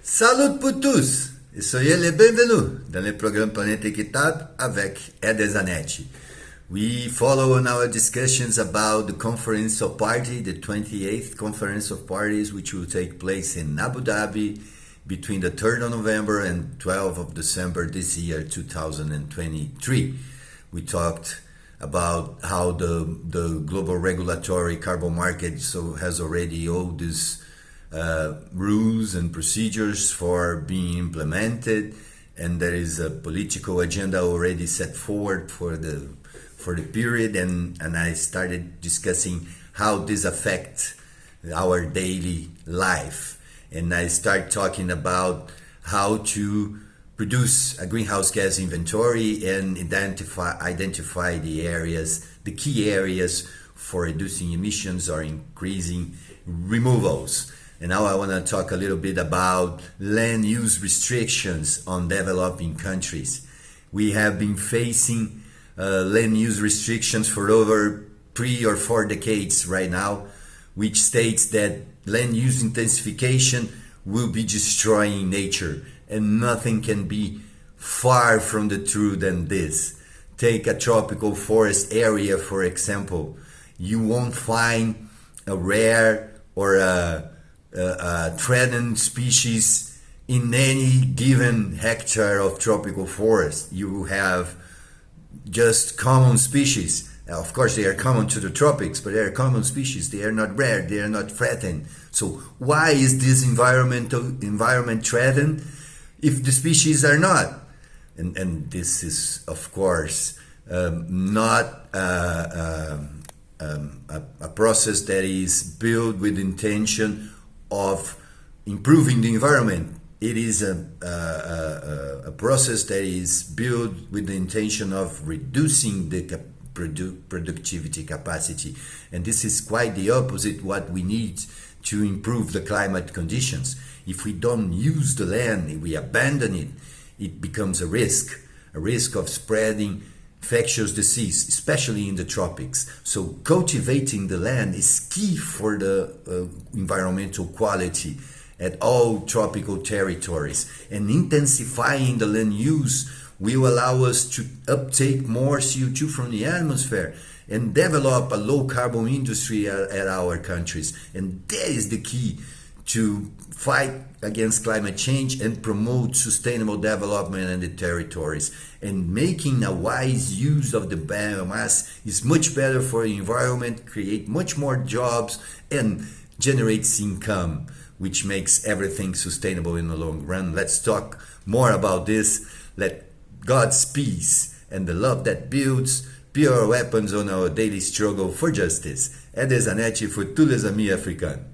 Salut pour tous et soyez les bienvenus dans le programme Planète Équitable avec Ed Zanetti. We follow on our discussions about the Conference of Parties, the 28th Conference of Parties, which will take place in Abu Dhabi between the 3rd of November and 12th of December this year, 2023. We talked about how the global regulatory carbon market has already all these rules and procedures for being implemented, and there is a political agenda already set forward for the period, and I started discussing how this affects our daily life, and I start talking about how to produce a greenhouse gas inventory and identify the key areas for reducing emissions or increasing removals. And now I want to talk a little bit about land use restrictions on developing countries. We have been facing land use restrictions for over 3 or 4 decades right now, which states that land use intensification will be destroying nature, and nothing can be far from the truth than this. Take a tropical forest area, for example. You won't find a rare or a threatened species in any given hectare of tropical forest. You have just common species. Of course, they are common to the tropics, but they are common species. They are not rare. They are not threatened. So why is this environment threatened if the species are not? And this is, of course, not a process that is built with intention of improving the environment. It is a process that is built with the intention of reducing the productivity capacity. And this is quite the opposite what we need to improve the climate conditions. If we don't use the land, if we abandon it, it becomes a risk of spreading infectious disease, especially in the tropics. So cultivating the land is key for the environmental quality at all tropical territories. And intensifying the land use will allow us to uptake more CO2 from the atmosphere and develop a low carbon industry at our countries. And that is the key to fight against climate change and promote sustainable development in the territories. And making a wise use of the biomass is much better for the environment, create much more jobs, and generates income, which makes everything sustainable in the long run. Let's talk more about this. Let God's peace and the love that builds be our weapons on our daily struggle for justice. Ed Zanetti for tous les amis africains.